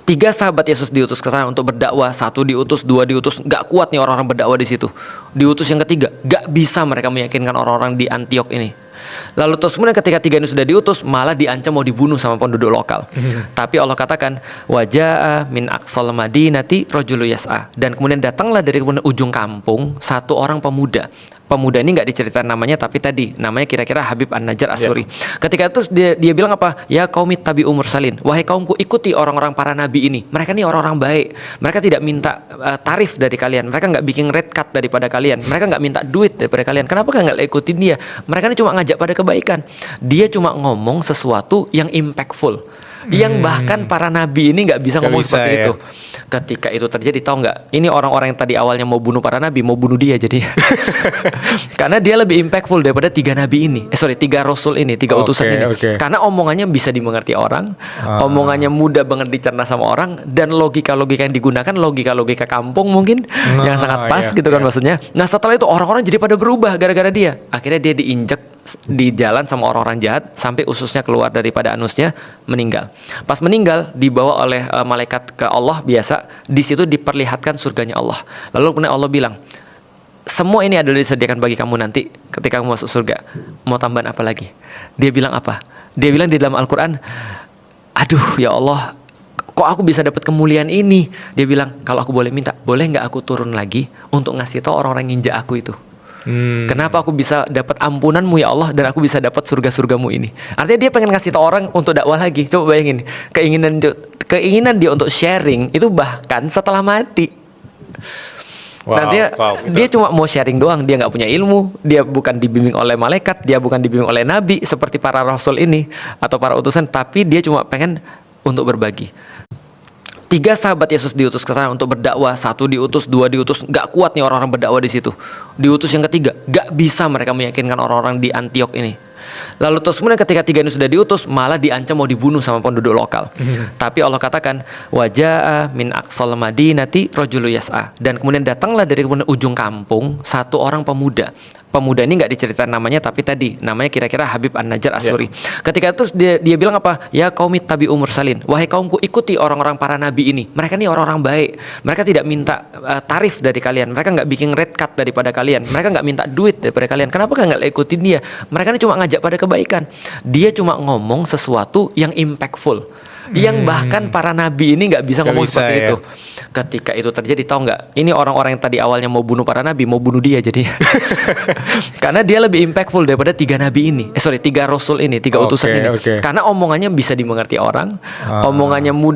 Tiga sahabat Yesus diutus ke sana untuk berdakwah. Satu diutus, dua diutus. Gak kuat nih orang-orang berdakwah di situ. Diutus yang ketiga, gak bisa mereka meyakinkan orang-orang di Antiok ini. Lalu terus kemudian ketika tiga ini sudah diutus, malah diancam mau dibunuh sama penduduk lokal. Tapi Allah katakan, wajaa min aqsal madinati rajulu yas'a. Dan kemudian datanglah dari ujung kampung satu orang pemuda. Pemuda ini nggak diceritain namanya, tapi tadi namanya kira-kira Habib An-Najjar As-Suri. Ketika itu dia bilang apa? Ya qaumit tabi'u mursalin. Wahai kaumku, ikuti orang-orang para nabi ini. Mereka ini orang-orang baik. Mereka tidak minta tarif dari kalian. Mereka nggak bikin red cut daripada kalian. Mereka nggak minta duit daripada kalian. Kenapa nggak ikutin dia? Mereka ini cuma ngajak pada kebaikan. Dia cuma ngomong sesuatu yang impactful, yang bahkan para nabi ini nggak bisa ngomong seperti itu. Ketika itu terjadi, tahu nggak? Ini orang-orang yang tadi awalnya mau bunuh para nabi, mau bunuh dia jadi. Karena dia lebih impactful daripada tiga nabi ini. Tiga rasul ini, tiga utusan ini. Karena omongannya bisa dimengerti orang, omongannya mudah banget dicerna sama orang, dan logika-logika yang digunakan logika-logika kampung mungkin yang sangat pas gitu kan maksudnya. Nah setelah itu orang-orang jadi pada berubah gara-gara dia. Akhirnya dia diinjek di jalan sama orang-orang jahat sampai ususnya keluar daripada anusnya, meninggal. Pas meninggal dibawa oleh malaikat ke Allah biasa, di situ diperlihatkan surganya Allah. Lalu kemudian Allah bilang, semua ini adalah disediakan bagi kamu nanti ketika kamu masuk surga. Mau tambahan apa lagi? Dia bilang apa? Dia bilang di dalam Al-Quran, aduh ya Allah, kok aku bisa dapat kemuliaan ini? Dia bilang, kalau aku boleh minta, boleh nggak aku turun lagi untuk ngasih tahu orang-orang yang injak aku itu? Kenapa aku bisa dapat ampunanmu ya Allah, dan aku bisa dapat surga-surgamu ini? Artinya dia pengen ngasih tahu orang untuk dakwah lagi. Coba bayangin, keinginan dia untuk sharing itu bahkan setelah mati. Nah dia cuma mau sharing doang. Dia nggak punya ilmu. Dia bukan dibimbing oleh malaikat. Dia bukan dibimbing oleh nabi seperti para rasul ini atau para utusan. Tapi dia cuma pengen untuk berbagi. Tiga sahabat Yesus diutus ke sana untuk berdakwah. Satu diutus, dua diutus. Gak kuat nih orang-orang berdakwah di situ. Diutus yang ketiga, gak bisa mereka meyakinkan orang-orang di Antiok ini. Lalu terus kemudian ketika tiga ini sudah diutus, malah diancam mau dibunuh sama penduduk lokal. Tapi Allah katakan, wajaa min aqsal madinati rajulu yas'a. Dan kemudian datanglah dari ujung kampung satu orang pemuda. Pemuda ini nggak diceritain namanya, tapi tadi namanya kira-kira Habib An-Najjar As-Suri. Ketika itu dia bilang apa? Ya qaumit tabi'u mursalin. Wahai kaumku, ikuti orang-orang para nabi ini. Mereka ini orang-orang baik. Mereka tidak minta tarif dari kalian. Mereka nggak bikin red cut daripada kalian. Mereka nggak minta duit daripada kalian. Kenapa nggak ikutin dia? Mereka ini cuma ngajak pada kebaikan. Dia cuma ngomong sesuatu yang impactful, yang bahkan para nabi ini nggak bisa ngomong seperti itu. Ketika itu terjadi, tahu nggak? Ini orang-orang yang tadi awalnya mau bunuh para nabi, mau bunuh dia jadi. Karena dia lebih impactful daripada tiga nabi ini. Tiga rasul ini, tiga utusan ini. Karena omongannya bisa dimengerti orang, omongannya mudah.